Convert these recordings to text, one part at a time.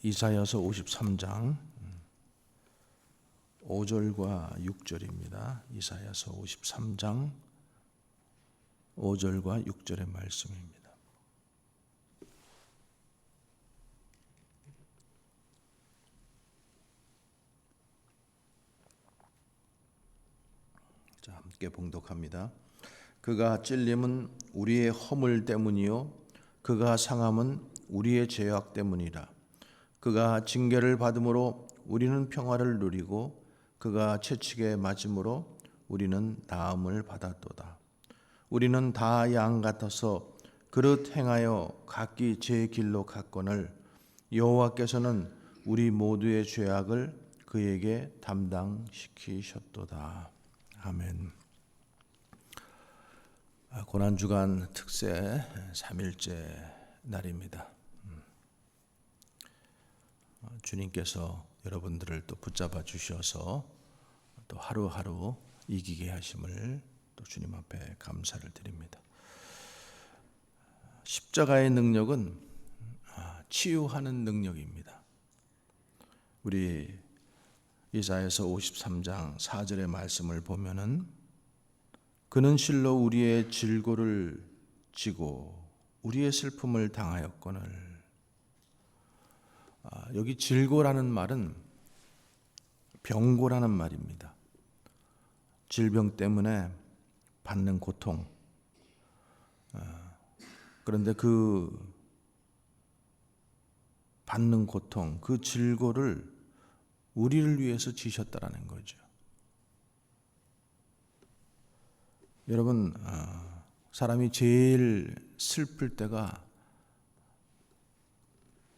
이사야서 53장 5절과 6절입니다. 이사야서 53장 5절과 6절의 말씀입니다. 자, 함께 봉독합니다. 그가 찔림은 우리의 허물 때문이요 그가 상함은 우리의 죄악 때문이라. 그가 징계를 받음으로 우리는 평화를 누리고 그가 채찍에 맞음으로 우리는 나음을 받았도다. 우리는 다 양 같아서 그릇 행하여 각기 제 길로 갔거늘 여호와께서는 우리 모두의 죄악을 그에게 담당시키셨도다. 아멘. 고난주간 특세 3일째 날입니다. 주님께서 여러분들을 또 붙잡아 주셔서 또 하루하루 이기게 하심을 또 주님 앞에 감사를 드립니다. 십자가의 능력은 치유하는 능력입니다. 우리 이사야서 53장 4절의 말씀을 보면은 그는 실로 우리의 질고를 지고 우리의 슬픔을 당하였거늘. 여기 질고라는 말은 병고라는 말입니다. 질병 때문에 받는 고통. 그런데 그 받는 고통, 그 질고를 우리를 위해서 지셨다라는 거죠. 여러분, 사람이 제일 슬플 때가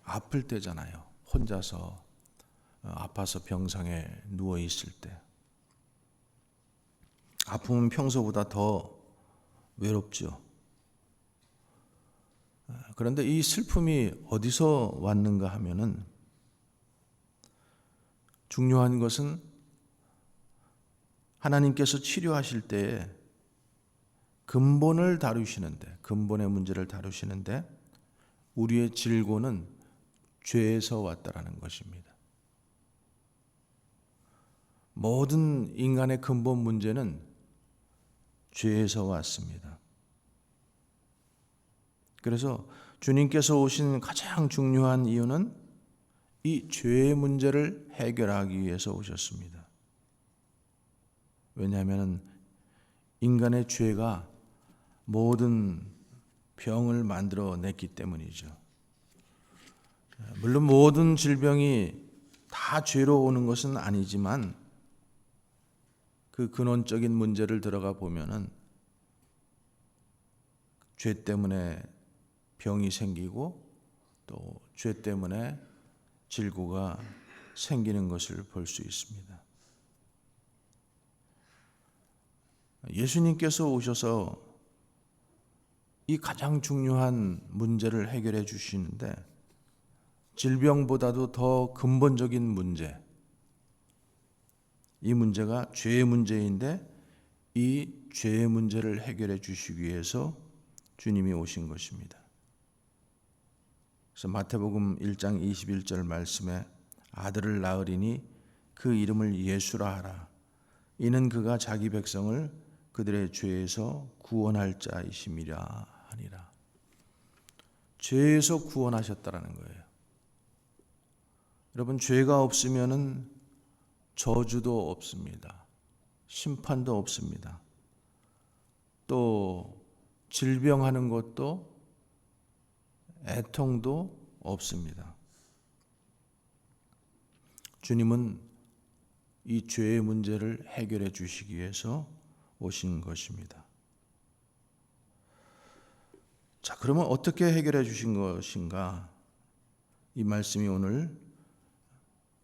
아플 때잖아요. 혼자서 아파서 병상에 누워 있을 때. 아픔은 평소보다 더 외롭죠. 그런데 이 슬픔이 어디서 왔는가 하면은 중요한 것은 하나님께서 치료하실 때에 근본을 다루시는데, 근본의 문제를 다루시는데 우리의 질고는 죄에서 왔다라는 것입니다. 모든 인간의 근본 문제는 죄에서 왔습니다. 그래서 주님께서 오신 가장 중요한 이유는 이 죄의 문제를 해결하기 위해서 오셨습니다. 왜냐하면 인간의 죄가 모든 병을 만들어냈기 때문이죠. 물론 모든 질병이 다 죄로 오는 것은 아니지만 그 근원적인 문제를 들어가 보면은 죄 때문에 병이 생기고 또 죄 때문에 질고가 생기는 것을 볼 수 있습니다. 예수님께서 오셔서 이 가장 중요한 문제를 해결해 주시는데 질병보다도 더 근본적인 문제, 이 문제가 죄의 문제인데 이 죄의 문제를 해결해 주시기 위해서 주님이 오신 것입니다. 그래서 마태복음 1장 21절 말씀에 아들을 낳으리니 그 이름을 예수라 하라. 이는 그가 자기 백성을 그들의 죄에서 구원할 자이심이라 하니라. 죄에서 구원하셨다라는 거예요. 여러분, 죄가 없으면은 저주도 없습니다. 심판도 없습니다. 또 질병하는 것도 애통도 없습니다. 주님은 이 죄의 문제를 해결해 주시기 위해서 오신 것입니다. 자, 그러면 어떻게 해결해 주신 것인가? 이 말씀이 오늘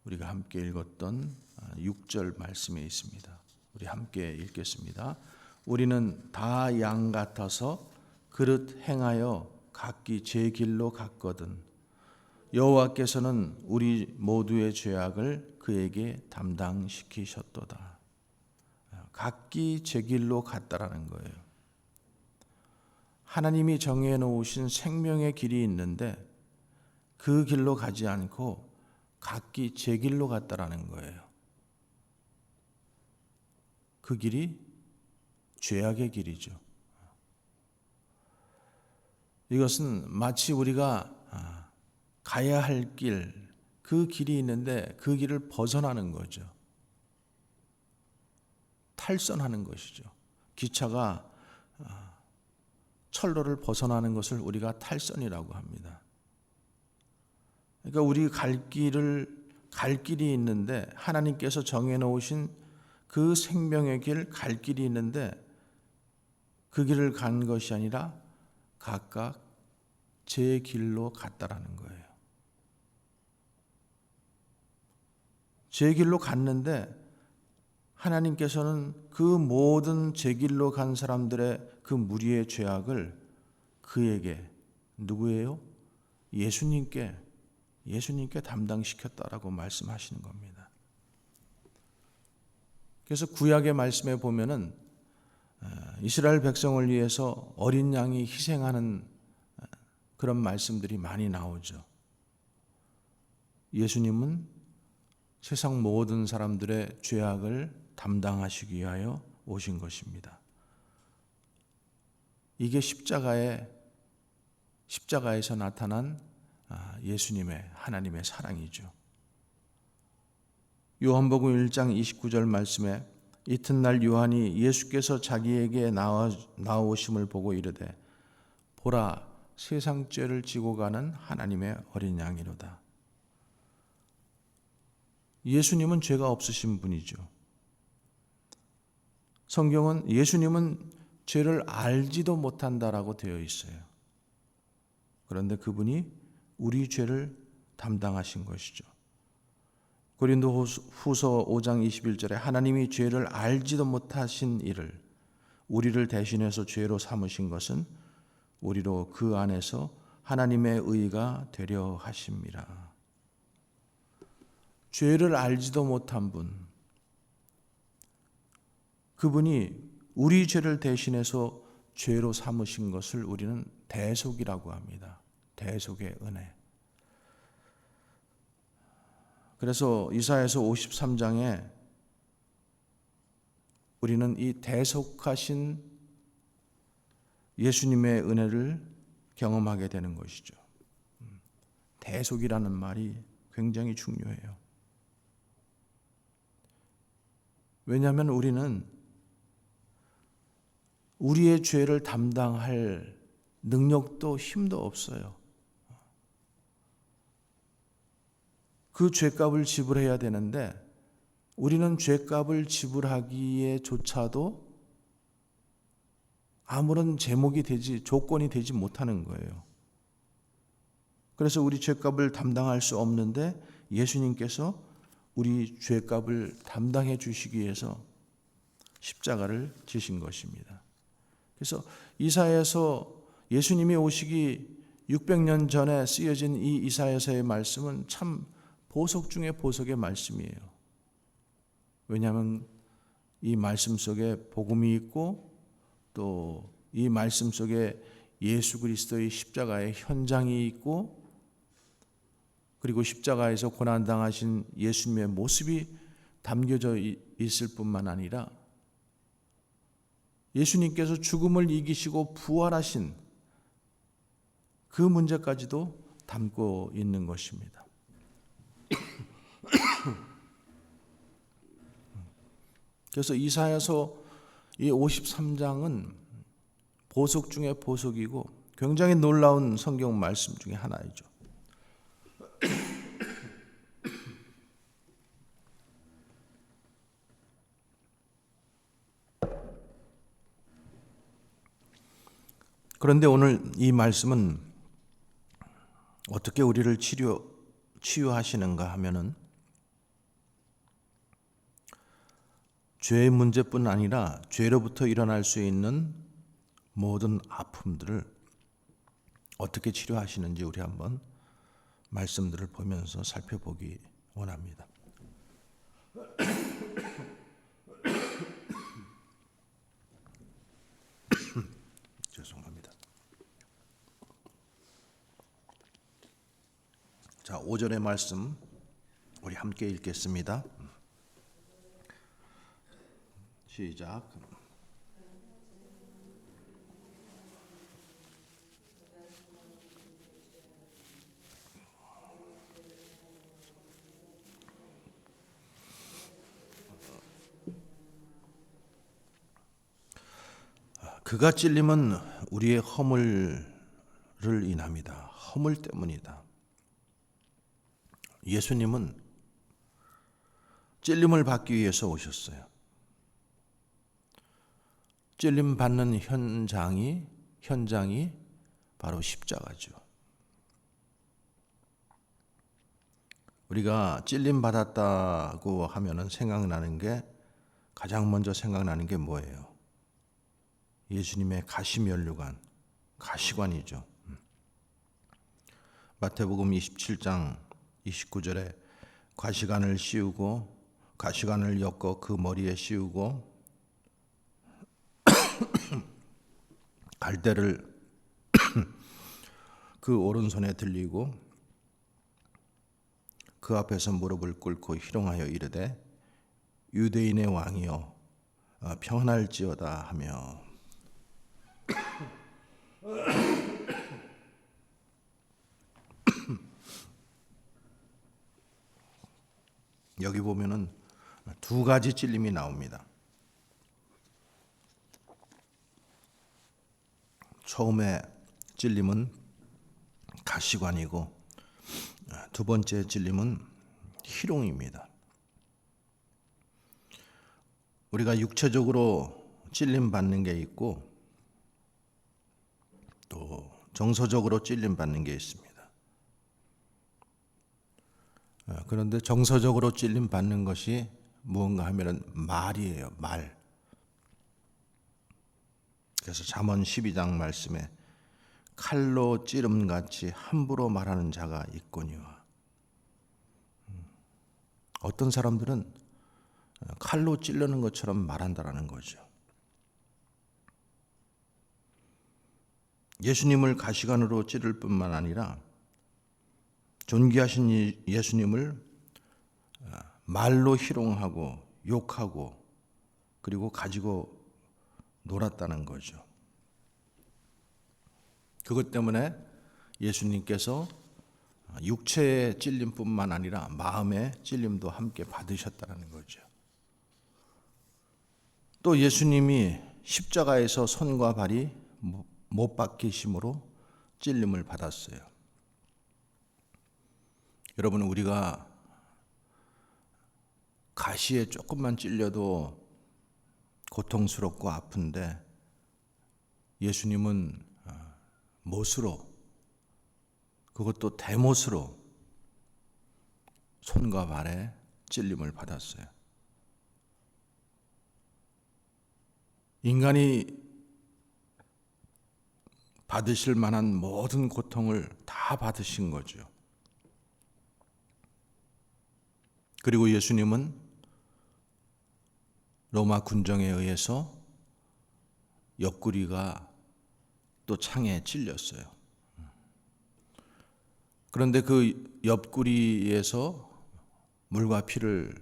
우리가 함께 읽었던 6절 말씀에 있습니다. 우리 함께 읽겠습니다. 우리는 다 양 같아서 그릇 행하여 각기 제 길로 갔거든 여호와께서는 우리 모두의 죄악을 그에게 담당시키셨도다. 각기 제 길로 갔다라는 거예요. 하나님이 정해 놓으신 생명의 길이 있는데 그 길로 가지 않고 각기 제 길로 갔다라는 거예요. 그 길이 죄악의 길이죠. 이것은 마치 우리가 가야 할 길, 그 길이 있는데 그 길을 벗어나는 거죠. 탈선하는 것이죠. 기차가 철로를 벗어나는 것을 우리가 탈선이라고 합니다. 그러니까 우리 갈 길이 있는데 하나님께서 정해놓으신 그 생명의 길, 갈 길이 있는데 그 길을 간 것이 아니라 각각 제 길로 갔다라는 거예요. 제 길로 갔는데 하나님께서는 그 모든 제 길로 간 사람들의 그 무리의 죄악을 그에게, 누구예요? 예수님께 담당시켰다라고 말씀하시는 겁니다. 그래서 구약의 말씀에 보면은 이스라엘 백성을 위해서 어린 양이 희생하는 그런 말씀들이 많이 나오죠. 예수님은 세상 모든 사람들의 죄악을 담당하시기 위하여 오신 것입니다. 이게 십자가에서 나타난 예수님의, 하나님의 사랑이죠. 요한복음 1장 29절 말씀에 이튿날 요한이 예수께서 자기에게 나오심을 보고 이르되 보라, 세상 죄를 지고 가는 하나님의 어린 양이로다. 예수님은 죄가 없으신 분이죠. 성경은 예수님은 죄를 알지도 못한다라고 되어 있어요. 그런데 그분이 우리 죄를 담당하신 것이죠. 고린도후서 5장 21절에 하나님이 죄를 알지도 못하신 이를 우리를 대신해서 죄로 삼으신 것은 우리로 그 안에서 하나님의 의가 되려 하심이라. 죄를 알지도 못한 분, 그분이 우리 죄를 대신해서 죄로 삼으신 것을 우리는 대속이라고 합니다. 대속의 은혜. 그래서 이사야서 53장에 우리는 이 대속하신 예수님의 은혜를 경험하게 되는 것이죠. 대속이라는 말이 굉장히 중요해요. 왜냐하면 우리는 우리의 죄를 담당할 능력도 힘도 없어요. 그 죄값을 지불해야 되는데 우리는 죄값을 지불하기에조차도 아무런 조건이 되지 못하는 거예요. 그래서 우리 죄값을 담당할 수 없는데 예수님께서 우리 죄값을 담당해 주시기 위해서 십자가를 지신 것입니다. 그래서 이사야서 예수님이 오시기 600년 전에 쓰여진 이 이사야서의 말씀은 참 보석 중에 보석의 말씀이에요. 왜냐하면 이 말씀 속에 복음이 있고 또 이 말씀 속에 예수 그리스도의 십자가의 현장이 있고 그리고 십자가에서 고난당하신 예수님의 모습이 담겨져 있을 뿐만 아니라 예수님께서 죽음을 이기시고 부활하신 그 문제까지도 담고 있는 것입니다. 그래서 이사야서 이 53장은 보석 중에 보석이고 굉장히 놀라운 성경 말씀 중에 하나이죠. 그런데 오늘 이 말씀은 어떻게 우리를 치유하시는가 하면은 죄의 문제뿐 아니라 죄로부터 일어날 수 있는 모든 아픔들을 어떻게 치료하시는지 우리 한번 말씀들을 보면서 살펴보기 원합니다. 죄송합니다. 자, 5절의 말씀 우리 함께 읽겠습니다. 시작. 그가 찔림은 우리의 허물을 인합니다. 허물 때문이다. 예수님은 찔림을 받기 위해서 오셨어요. 찔림 받는 현장이 바로 십자가죠. 우리가 찔림 받았다고 하면은 가장 먼저 생각나는 게 뭐예요? 예수님의 가시면류관, 가시관이죠. 마태복음 27장 29절에 가시관을 엮어 그 머리에 씌우고 갈대를 그 오른손에 들리고 그 앞에서 무릎을 꿇고 희롱하여 이르되 유대인의 왕이여 평안할지어다 하며 여기 보면은 두 가지 찔림이 나옵니다. 처음에 찔림은 가시관이고 두 번째 찔림은 희롱입니다. 우리가 육체적으로 찔림 받는 게 있고 또 정서적으로 찔림 받는 게 있습니다. 그런데 정서적으로 찔림 받는 것이 무언가 하면은 말이에요, 말. 그래서 잠언 12장 말씀에 칼로 찌름같이 함부로 말하는 자가 있거니와. 어떤 사람들은 칼로 찌르는 것처럼 말한다라는 거죠. 예수님을 가시관으로 찌를 뿐만 아니라 존귀하신 예수님을 말로 희롱하고 욕하고 그리고 가지고 놀았다는 거죠. 그것 때문에 예수님께서 육체의 찔림뿐만 아니라 마음의 찔림도 함께 받으셨다는 거죠. 또 예수님이 십자가에서 손과 발이 못 박히심으로 찔림을 받았어요. 여러분, 우리가 가시에 조금만 찔려도 고통스럽고 아픈데 예수님은 못으로, 그것도 대못으로 손과 발에 찔림을 받았어요. 인간이 받으실 만한 모든 고통을 다 받으신 거죠. 그리고 예수님은 로마 군정에 의해서 옆구리가 또 창에 찔렸어요. 그런데 그 옆구리에서 물과 피를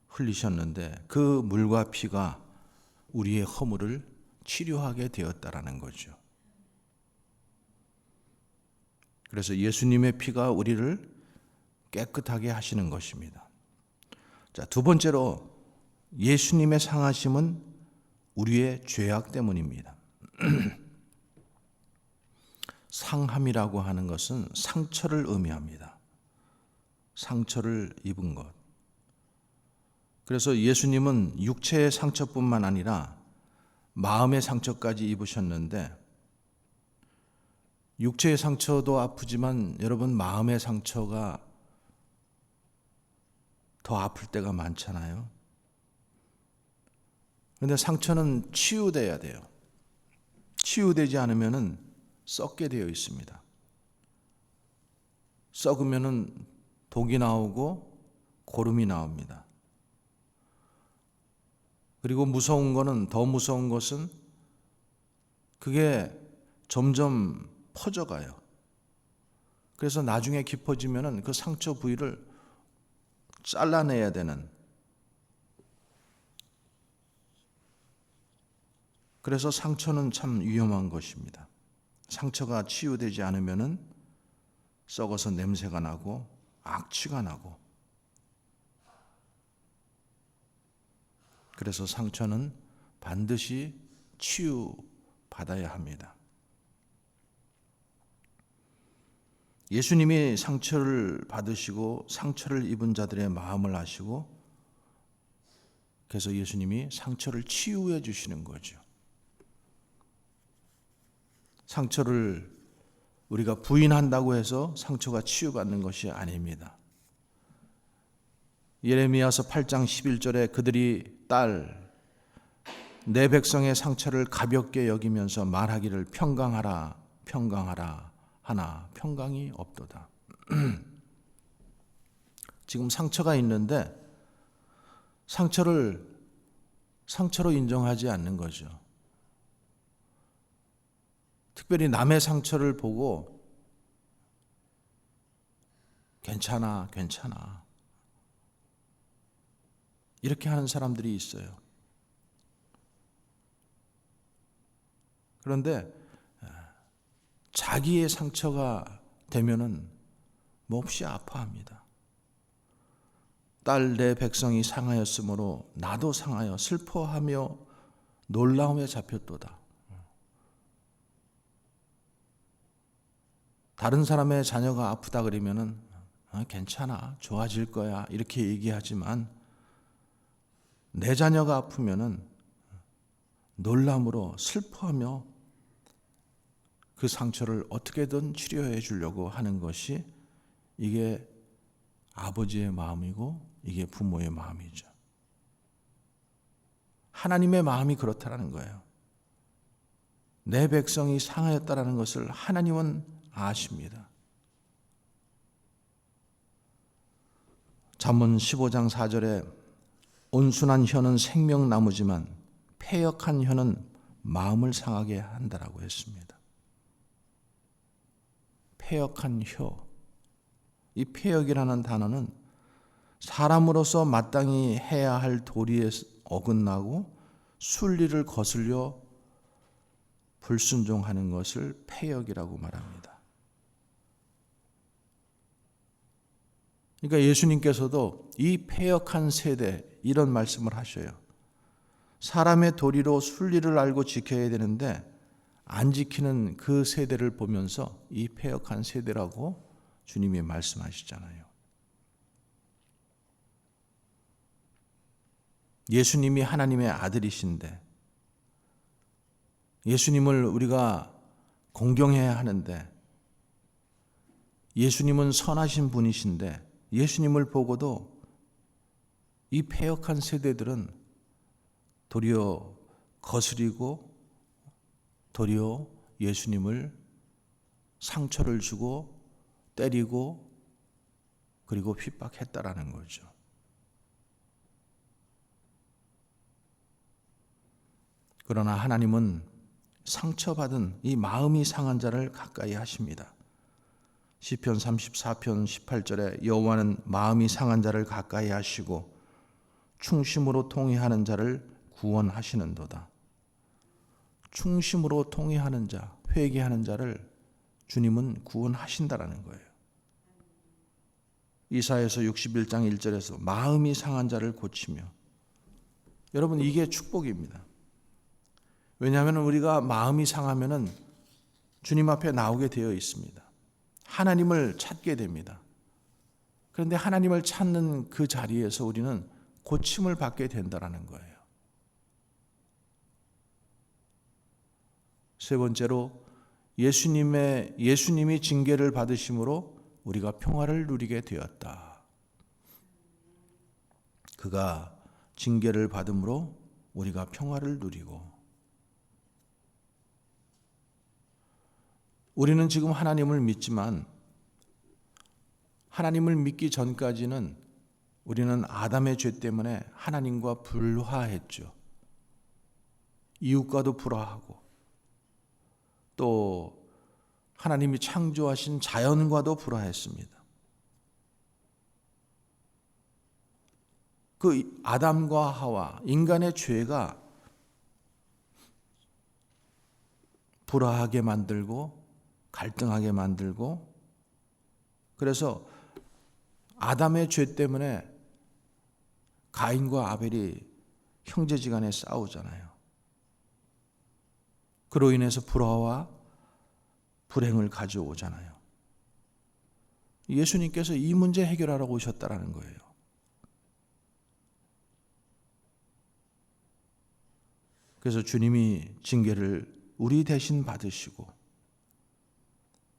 흘리셨는데 그 물과 피가 우리의 허물을 치료하게 되었다라는 거죠. 그래서 예수님의 피가 우리를 깨끗하게 하시는 것입니다. 자, 두 번째로 예수님의 상하심은 우리의 죄악 때문입니다. 상함이라고 하는 것은 상처를 의미합니다. 상처를 입은 것. 그래서 예수님은 육체의 상처뿐만 아니라 마음의 상처까지 입으셨는데 육체의 상처도 아프지만 여러분 마음의 상처가 더 아플 때가 많잖아요. 그런데 상처는 치유돼야 돼요. 치유되지 않으면 썩게 되어 있습니다. 썩으면 독이 나오고 고름이 나옵니다. 그리고 더 무서운 것은 그게 점점 퍼져가요. 그래서 나중에 깊어지면은 그 상처 부위를 잘라내야 되는, 그래서 상처는 참 위험한 것입니다. 상처가 치유되지 않으면은 썩어서 냄새가 나고 악취가 나고, 그래서 상처는 반드시 치유받아야 합니다. 예수님이 상처를 받으시고 상처를 입은 자들의 마음을 아시고, 그래서 예수님이 상처를 치유해 주시는 거죠. 상처를 우리가 부인한다고 해서 상처가 치유받는 것이 아닙니다. 예레미야서 8장 11절에 그들이 내 백성의 상처를 가볍게 여기면서 말하기를 평강하라 평강하라 하나 평강이 없도다. 지금 상처가 있는데 상처로 인정하지 않는 거죠. 특별히 남의 상처를 보고 괜찮아 이렇게 하는 사람들이 있어요. 그런데 자기의 상처가 되면은 몹시 아파합니다. 내 백성이 상하였으므로 나도 상하여 슬퍼하며 놀라움에 잡혔도다. 다른 사람의 자녀가 아프다 그러면은 괜찮아, 좋아질 거야 이렇게 얘기하지만, 내 자녀가 아프면은 놀람으로 슬퍼하며 그 상처를 어떻게든 치료해 주려고 하는 것이, 이게 아버지의 마음이고 이게 부모의 마음이죠. 하나님의 마음이 그렇다라는 거예요. 내 백성이 상하였다라는 것을 하나님은 아십니다. 잠언 15장 4절에 온순한 혀는 생명나무지만 패역한 혀는 마음을 상하게 한다라고 했습니다. 패역한 혀, 이 패역이라는 단어는 사람으로서 마땅히 해야 할 도리에 어긋나고 순리를 거슬려 불순종하는 것을 패역이라고 말합니다. 그러니까 예수님께서도 이 패역한 세대, 이런 말씀을 하셔요. 사람의 도리로 순리를 알고 지켜야 되는데 안 지키는 그 세대를 보면서 이 패역한 세대라고 주님이 말씀하시잖아요. 예수님이 하나님의 아들이신데, 예수님을 우리가 공경해야 하는데, 예수님은 선하신 분이신데, 예수님을 보고도 이 패역한 세대들은 도리어 거스리고 도리어 예수님을 상처를 주고 때리고 그리고 핍박했다라는 거죠. 그러나 하나님은 상처받은 이 마음이 상한 자를 가까이 하십니다. 시편 34편 18절에 여호와는 마음이 상한 자를 가까이 하시고 충심으로 통회하는 자를 구원하시는도다. 충심으로 통회하는 자, 회개하는 자를 주님은 구원하신다라는 거예요. 이사야서 61장 1절에서 마음이 상한 자를 고치며, 여러분 이게 축복입니다. 왜냐하면 우리가 마음이 상하면은 주님 앞에 나오게 되어 있습니다. 하나님을 찾게 됩니다. 그런데 하나님을 찾는 그 자리에서 우리는 고침을 받게 된다라는 거예요. 세 번째로 예수님이 징계를 받으심으로 우리가 평화를 누리게 되었다. 그가 징계를 받음으로 우리가 평화를 누리고, 우리는 지금 하나님을 믿지만 하나님을 믿기 전까지는 우리는 아담의 죄 때문에 하나님과 불화했죠. 이웃과도 불화하고 또 하나님이 창조하신 자연과도 불화했습니다. 그 아담과 하와, 인간의 죄가 불화하게 만들고 갈등하게 만들고, 그래서 아담의 죄 때문에 가인과 아벨이 형제지간에 싸우잖아요. 그로 인해서 불화와 불행을 가져오잖아요. 예수님께서 이 문제 해결하러 오셨다라는 거예요. 그래서 주님이 징계를 우리 대신 받으시고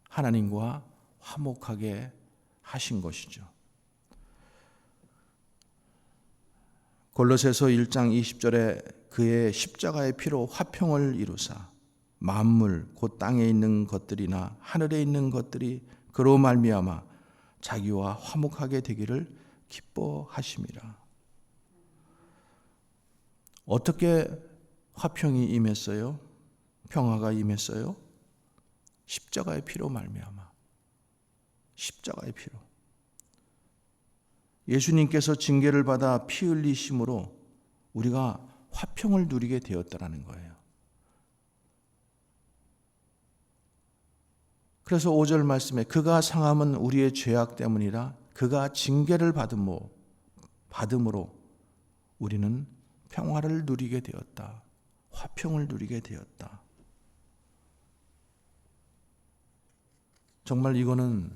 하나님과 화목하게 하신 것이죠. 골로새서 1장 20절에 그의 십자가의 피로 화평을 이루사 만물 곧 땅에 있는 것들이나 하늘에 있는 것들이 그로 말미암아 자기와 화목하게 되기를 기뻐하심이라. 어떻게 화평이 임했어요? 평화가 임했어요? 십자가의 피로 말미암아. 십자가의 피로. 예수님께서 징계를 받아 피 흘리심으로 우리가 화평을 누리게 되었다는 거예요. 그래서 5절 말씀에 그가 상함은 우리의 죄악 때문이라 그가 징계를 받음으로 우리는 평화를 누리게 되었다. 화평을 누리게 되었다. 정말 이거는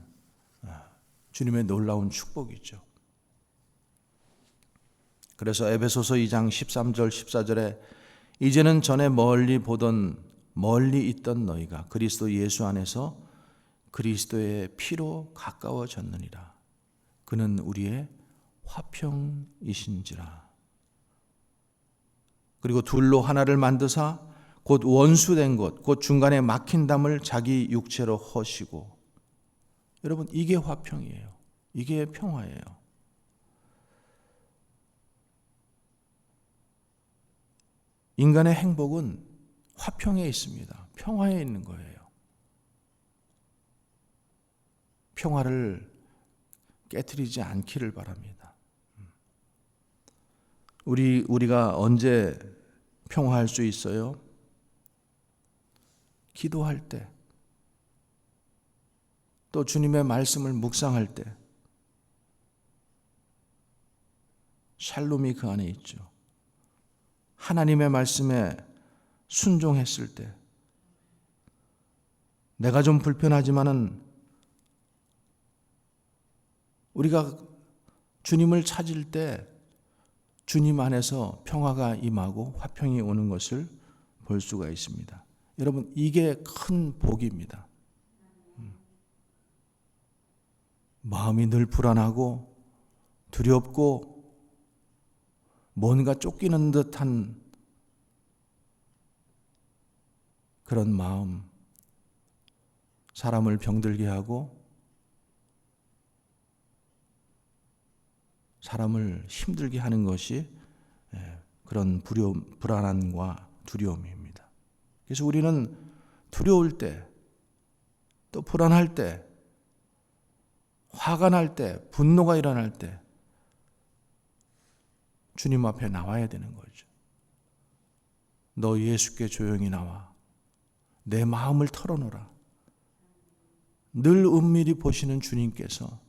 주님의 놀라운 축복이죠. 그래서 에베소서 2장 13절 14절에 이제는 전에 멀리 있던 너희가 그리스도 예수 안에서 그리스도의 피로 가까워졌느니라. 그는 우리의 화평이신지라. 그리고 둘로 하나를 만드사 곧 원수된 것, 곧 중간에 막힌 담을 자기 육체로 허시고. 여러분, 이게 화평이에요. 이게 평화예요. 인간의 행복은 화평에 있습니다. 평화에 있는 거예요. 평화를 깨트리지 않기를 바랍니다. 우리가 언제 평화할 수 있어요? 기도할 때, 또 주님의 말씀을 묵상할 때, 샬롬이 그 안에 있죠. 하나님의 말씀에 순종했을 때, 내가 좀 불편하지만은 우리가 주님을 찾을 때 주님 안에서 평화가 임하고 화평이 오는 것을 볼 수가 있습니다. 여러분, 이게 큰 복입니다. 마음이 늘 불안하고 두렵고 뭔가 쫓기는 듯한 그런 마음, 사람을 병들게 하고 사람을 힘들게 하는 것이 그런 불안함과 두려움입니다. 그래서 우리는 두려울 때, 또 불안할 때, 화가 날 때, 분노가 일어날 때 주님 앞에 나와야 되는 거죠. 너 예수께 조용히 나와. 내 마음을 털어놓으라. 늘 은밀히 보시는 주님께서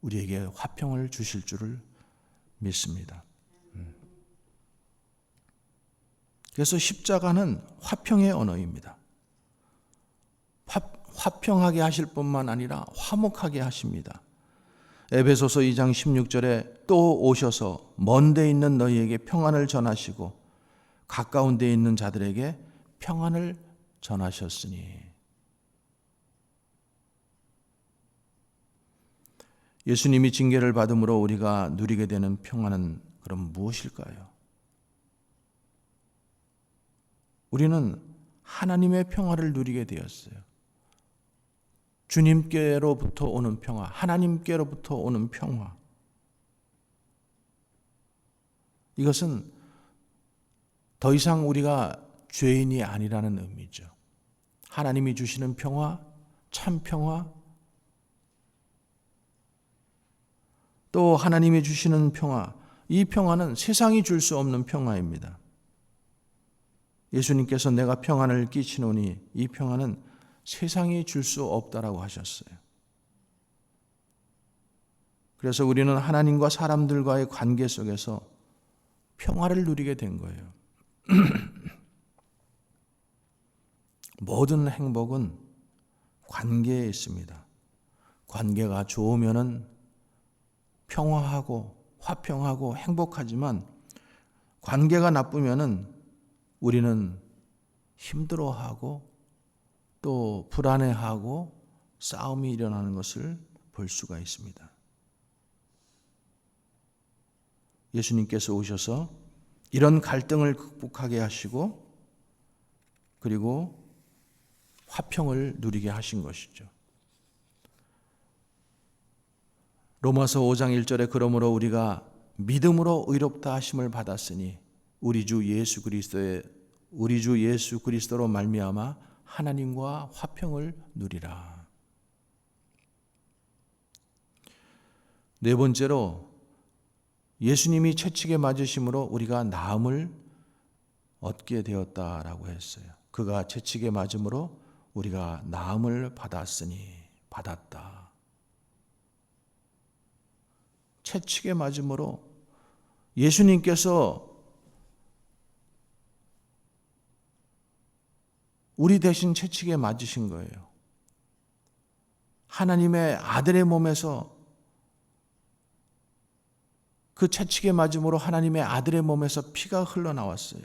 우리에게 화평을 주실 줄을 믿습니다. 그래서 십자가는 화평의 언어입니다. 화평하게 하실 뿐만 아니라 화목하게 하십니다. 에베소서 2장 16절에 또 오셔서 먼 데 있는 너희에게 평안을 전하시고 가까운 데 있는 자들에게 평안을 전하셨으니. 예수님이 징계를 받음으로 우리가 누리게 되는 평안은 그럼 무엇일까요? 우리는 하나님의 평화를 누리게 되었어요. 주님께로부터 오는 평화, 하나님께로부터 오는 평화. 이것은 더 이상 우리가 죄인이 아니라는 의미죠. 하나님이 주시는 평화, 참 평화, 또 하나님이 주시는 평화, 이 평화는 세상이 줄 수 없는 평화입니다. 예수님께서 내가 평안을 끼치노니 이 평안은 세상이 줄 수 없다라고 하셨어요. 그래서 우리는 하나님과 사람들과의 관계 속에서 평화를 누리게 된 거예요. 모든 행복은 관계에 있습니다. 관계가 좋으면은 평화하고 화평하고 행복하지만 관계가 나쁘면은 우리는 힘들어하고 또 불안해하고 싸움이 일어나는 것을 볼 수가 있습니다. 예수님께서 오셔서 이런 갈등을 극복하게 하시고 그리고 화평을 누리게 하신 것이죠. 로마서 5장 1절에 그러므로 우리가 믿음으로 의롭다 하심을 받았으니 우리 주 예수 그리스도로 말미암아 하나님과 화평을 누리라. 네 번째로 예수님이 채찍에 맞으심으로 우리가 나음을 얻게 되었다라고 했어요. 그가 채찍에 맞음으로 우리가 나음을 받았다. 채찍에 맞음으로 예수님께서 우리 대신 채찍에 맞으신 거예요. 하나님의 아들의 몸에서 그 채찍에 맞음으로 하나님의 아들의 몸에서 피가 흘러나왔어요.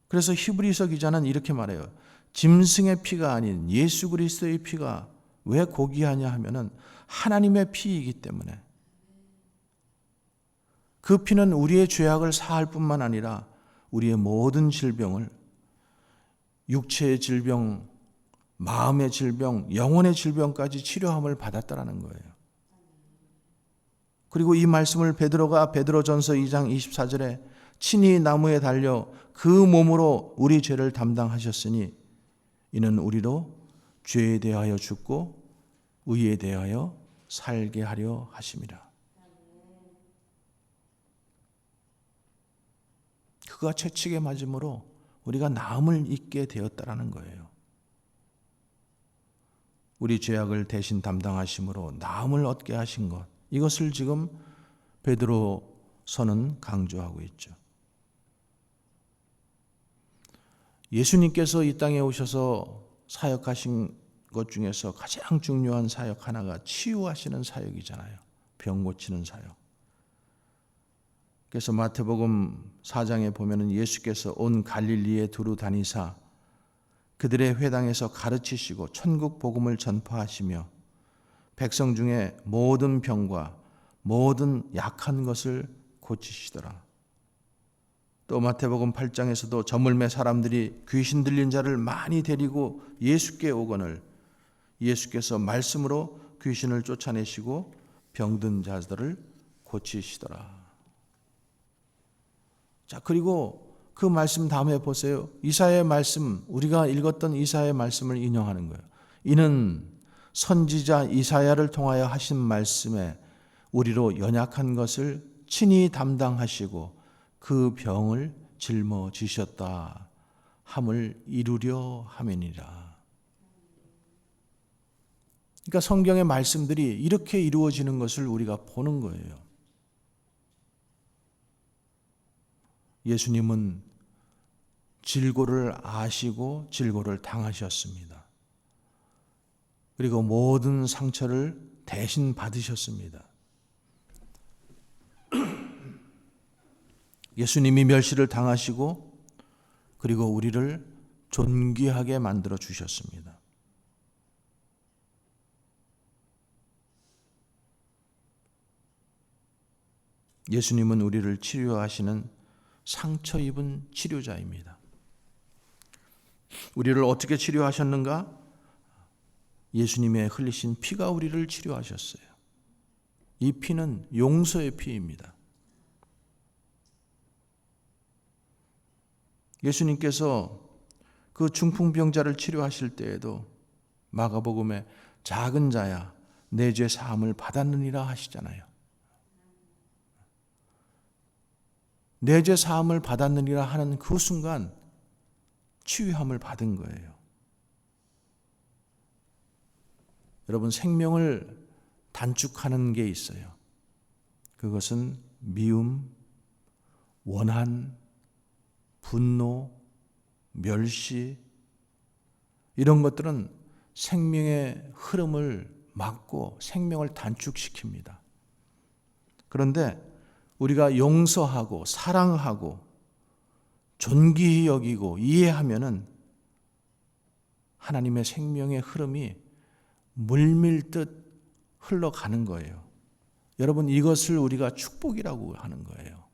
그래서 히브리서 기자는 이렇게 말해요. 짐승의 피가 아닌 예수 그리스도의 피가 왜 고귀하냐 하면은 하나님의 피이기 때문에 그 피는 우리의 죄악을 사할 뿐만 아니라 우리의 모든 질병을 육체의 질병, 마음의 질병, 영혼의 질병까지 치료함을 받았다라는 거예요. 그리고 이 말씀을 베드로전서 2장 24절에 친히 나무에 달려 그 몸으로 우리 죄를 담당하셨으니 이는 우리로 죄에 대하여 죽고 의에 대하여 살게 하려 하심이라. 그가 채찍에 맞음으로 우리가 나음을 입게 되었다라는 거예요. 우리 죄악을 대신 담당하심으로 나음을 얻게 하신 것, 이것을 지금 베드로서는 강조하고 있죠. 예수님께서 이 땅에 오셔서 사역하신 것 중에서 가장 중요한 사역 하나가 치유하시는 사역이잖아요. 병 고치는 사역. 그래서 마태복음 4장에 보면은 예수께서 온 갈릴리에 두루 다니사 그들의 회당에서 가르치시고 천국 복음을 전파하시며 백성 중에 모든 병과 모든 약한 것을 고치시더라. 또 마태복음 8장에서도 저물매 사람들이 귀신 들린 자를 많이 데리고 예수께 오거늘 예수께서 말씀으로 귀신을 쫓아내시고 병든 자들을 고치시더라. 자, 그리고 그 말씀 다음에 보세요. 이사야의 말씀, 우리가 읽었던 이사야의 말씀을 인용하는 거예요. 이는 선지자 이사야를 통하여 하신 말씀에 우리로 연약한 것을 친히 담당하시고 그 병을 짊어지셨다 함을 이루려 함이니라. 그러니까 성경의 말씀들이 이렇게 이루어지는 것을 우리가 보는 거예요. 예수님은 질고를 아시고 질고를 당하셨습니다. 그리고 모든 상처를 대신 받으셨습니다. 예수님이 멸시를 당하시고 그리고 우리를 존귀하게 만들어 주셨습니다. 예수님은 우리를 치료하시는 상처 입은 치료자입니다. 우리를 어떻게 치료하셨는가? 예수님의 흘리신 피가 우리를 치료하셨어요. 이 피는 용서의 피입니다. 예수님께서 그 중풍병자를 치료하실 때에도 마가복음에 작은 자야 내 죄 사함을 받았느니라 하시잖아요. 내 죄 사함을 받았느니라 하는 그 순간 치유함을 받은 거예요. 여러분, 생명을 단축하는 게 있어요. 그것은 미움, 원한, 분노, 멸시, 이런 것들은 생명의 흐름을 막고 생명을 단축시킵니다. 그런데 우리가 용서하고 사랑하고 존귀히 여기고 이해하면은 하나님의 생명의 흐름이 물밀듯 흘러가는 거예요. 여러분, 이것을 우리가 축복이라고 하는 거예요.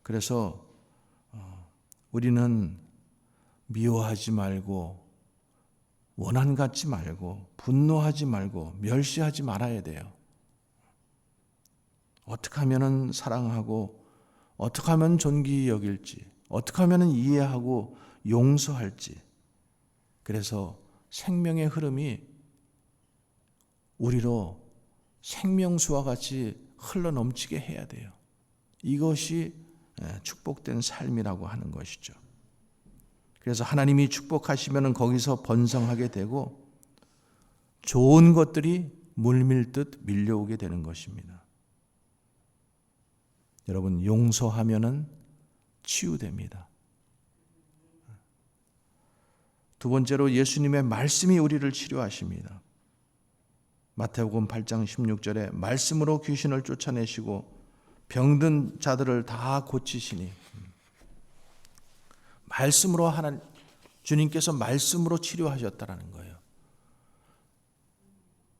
그래서 우리는 미워하지 말고 원한 갖지 말고 분노하지 말고 멸시하지 말아야 돼요. 어떻게 하면 사랑하고 어떻게 하면 존귀히 여길지, 어떻게 하면 이해하고 용서할지. 그래서 생명의 흐름이 우리로 생명수와 같이 흘러넘치게 해야 돼요. 이것이 축복된 삶이라고 하는 것이죠. 그래서 하나님이 축복하시면 거기서 번성하게 되고 좋은 것들이 물밀듯 밀려오게 되는 것입니다. 여러분, 용서하면은 치유됩니다. 두 번째로 예수님의 말씀이 우리를 치료하십니다. 마태복음 8장 16절에 말씀으로 귀신을 쫓아내시고 병든 자들을 다 고치시니, 말씀으로 주님께서 말씀으로 치료하셨다라는 거예요.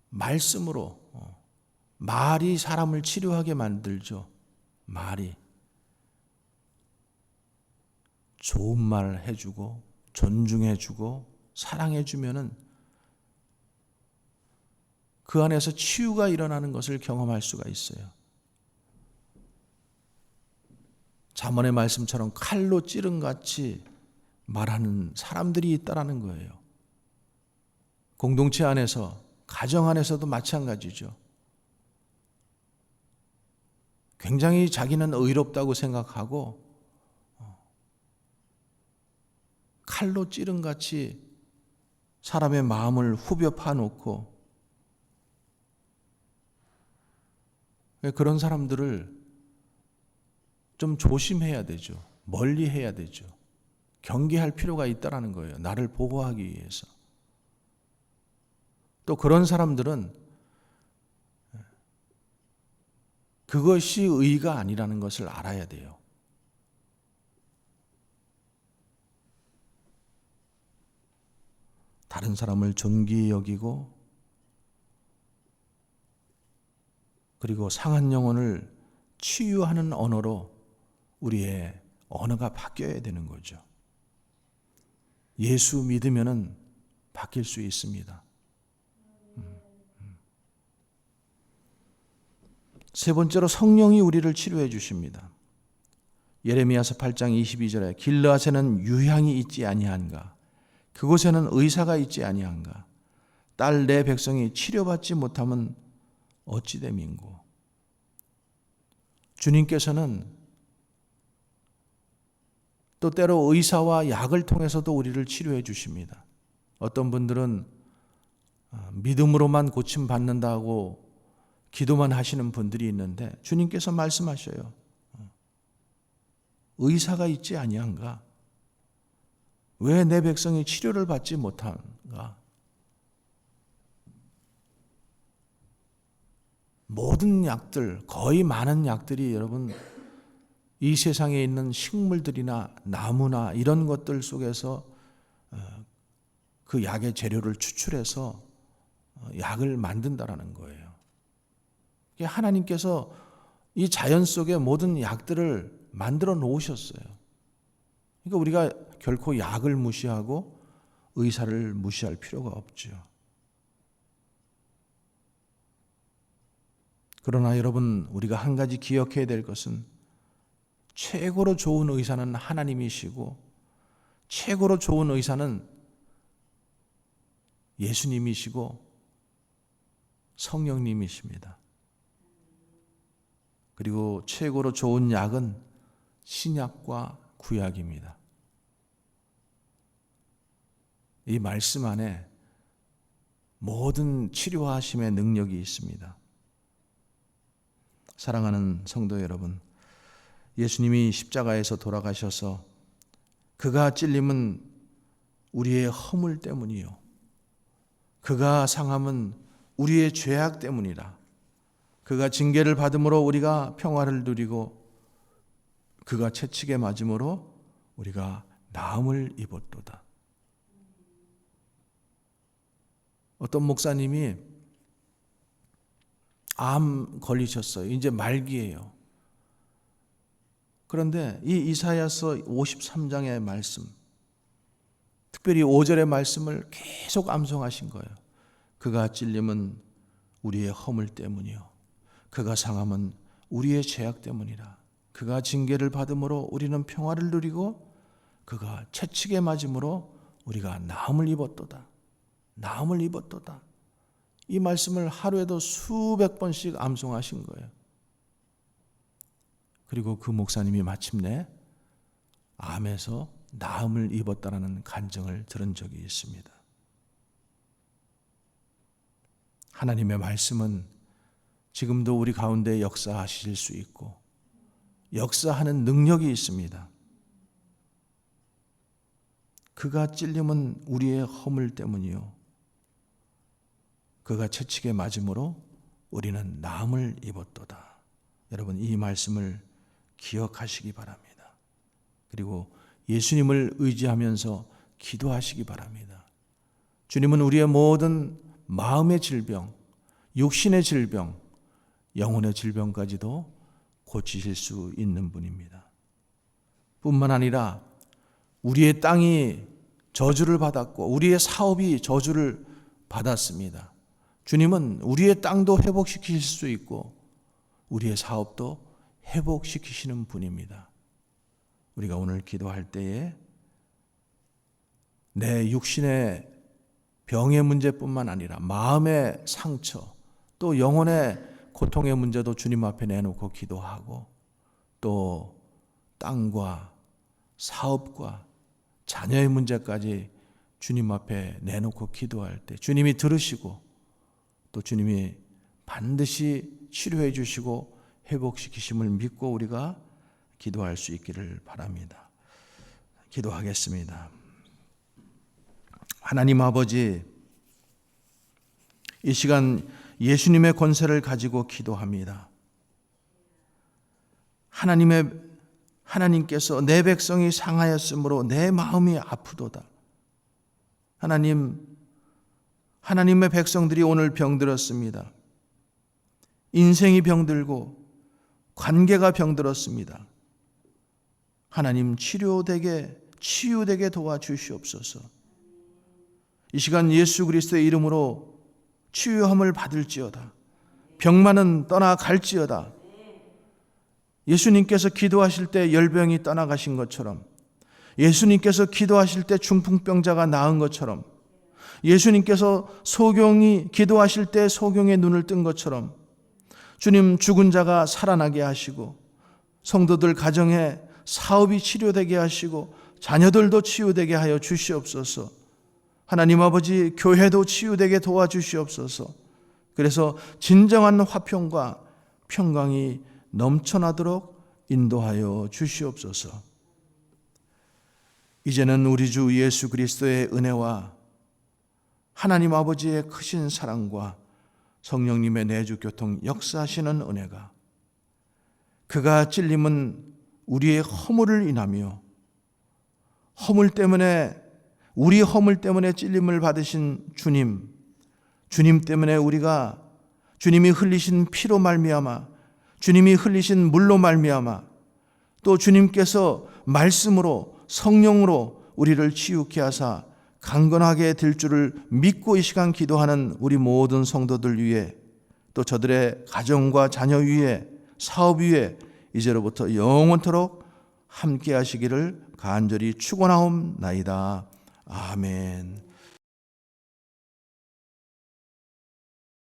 말씀으로. 말이 사람을 치료하게 만들죠. 말이. 좋은 말 해주고 존중해주고 사랑해주면은 그 안에서 치유가 일어나는 것을 경험할 수가 있어요. 잠언의 말씀처럼 칼로 찌른같이 말하는 사람들이 있다라는 거예요. 공동체 안에서, 가정 안에서도 마찬가지죠. 굉장히 자기는 의롭다고 생각하고 칼로 찌른같이 사람의 마음을 후벼 파놓고, 그런 사람들을 좀 조심해야 되죠. 멀리 해야 되죠. 경계할 필요가 있다라는 거예요. 나를 보호하기 위해서. 또 그런 사람들은 그것이 의가 아니라는 것을 알아야 돼요. 다른 사람을 존귀히 여기고 그리고 상한 영혼을 치유하는 언어로 우리의 언어가 바뀌어야 되는 거죠. 예수 믿으면은 바뀔 수 있습니다. 세 번째로 성령이 우리를 치료해 주십니다. 예레미야서 8장 22절에 길르앗에는 유향이 있지 아니한가, 그곳에는 의사가 있지 아니한가, 딸 내 백성이 치료받지 못하면 어찌 됨인고. 주님께서는 또 때로 의사와 약을 통해서도 우리를 치료해 주십니다. 어떤 분들은 믿음으로만 고침받는다고 기도만 하시는 분들이 있는데 주님께서 말씀하셔요. 의사가 있지 아니한가? 왜 내 백성이 치료를 받지 못한가? 모든 약들, 거의 많은 약들이 여러분 이 세상에 있는 식물들이나 나무나 이런 것들 속에서 그 약의 재료를 추출해서 약을 만든다라는 거예요. 하나님께서 이 자연 속에 모든 약들을 만들어 놓으셨어요. 그러니까 우리가 결코 약을 무시하고 의사를 무시할 필요가 없죠. 그러나 여러분, 우리가 한 가지 기억해야 될 것은 최고로 좋은 의사는 하나님이시고 최고로 좋은 의사는 예수님이시고 성령님이십니다. 그리고 최고로 좋은 약은 신약과 구약입니다. 이 말씀 안에 모든 치료하심의 능력이 있습니다. 사랑하는 성도 여러분, 예수님이 십자가에서 돌아가셔서 그가 찔림은 우리의 허물 때문이요, 그가 상함은 우리의 죄악 때문이라. 그가 징계를 받음으로 우리가 평화를 누리고 그가 채찍에 맞음으로 우리가 나음을 입었도다. 어떤 목사님이 암 걸리셨어요. 이제 말기예요. 그런데 이 이사야서 53장의 말씀, 특별히 5절의 말씀을 계속 암송하신 거예요. 그가 찔림은 우리의 허물 때문이요, 그가 상함은 우리의 죄악 때문이라. 그가 징계를 받음으로 우리는 평화를 누리고 그가 채찍에 맞음으로 우리가 나음을 입었도다. 나음을 입었도다. 이 말씀을 하루에도 수백 번씩 암송하신 거예요. 그리고 그 목사님이 마침내 암에서 나음을 입었다라는 간증을 들은 적이 있습니다. 하나님의 말씀은 지금도 우리 가운데 역사하실 수 있고 역사하는 능력이 있습니다. 그가 찔림은 우리의 허물 때문이요, 그가 채찍에 맞음으로 우리는 나음을 입었도다. 여러분, 이 말씀을 기억하시기 바랍니다. 그리고 예수님을 의지하면서 기도하시기 바랍니다. 주님은 우리의 모든 마음의 질병, 육신의 질병, 영혼의 질병까지도 고치실 수 있는 분입니다. 뿐만 아니라 우리의 땅이 저주를 받았고 우리의 사업이 저주를 받았습니다. 주님은 우리의 땅도 회복시키실 수 있고 우리의 사업도 회복시키시는 분입니다. 우리가 오늘 기도할 때에 내 육신의 병의 문제뿐만 아니라 마음의 상처, 또 영혼의 고통의 문제도 주님 앞에 내놓고 기도하고, 또 땅과 사업과 자녀의 문제까지 주님 앞에 내놓고 기도할 때 주님이 들으시고 또 주님이 반드시 치료해 주시고 회복시키심을 믿고 우리가 기도할 수 있기를 바랍니다. 기도하겠습니다. 하나님 아버지, 이 시간 예수님의 권세를 가지고 기도합니다. 하나님께서 내 백성이 상하였으므로 내 마음이 아프도다. 하나님의 백성들이 오늘 병들었습니다. 인생이 병들고 관계가 병들었습니다. 하나님, 치유되게 도와주시옵소서. 이 시간 예수 그리스도의 이름으로 치유함을 받을지어다. 병만은 떠나갈지어다. 예수님께서 기도하실 때 열병이 떠나가신 것처럼, 예수님께서 기도하실 때 중풍병자가 나은 것처럼, 예수님께서 기도하실 때 소경의 눈을 뜬 것처럼 주님, 죽은 자가 살아나게 하시고 성도들 가정에 사업이 치료되게 하시고 자녀들도 치유되게 하여 주시옵소서. 하나님 아버지, 교회도 치유되게 도와주시옵소서. 그래서 진정한 화평과 평강이 넘쳐나도록 인도하여 주시옵소서. 이제는 우리 주 예수 그리스도의 은혜와 하나님 아버지의 크신 사랑과 성령님의 내주 교통 역사하시는 은혜가, 그가 찔림은 우리의 허물을 인하며 우리 허물 때문에 찔림을 받으신 주님 때문에 우리가 주님이 흘리신 피로 말미암아, 주님이 흘리신 물로 말미암아, 또 주님께서 말씀으로 성령으로 우리를 치유케 하사 강건하게 될 줄을 믿고 이 시간 기도하는 우리 모든 성도들 위에, 또 저들의 가정과 자녀 위에, 사업 위에 이제로부터 영원토록 함께 하시기를 간절히 축원하옵나이다. 아멘.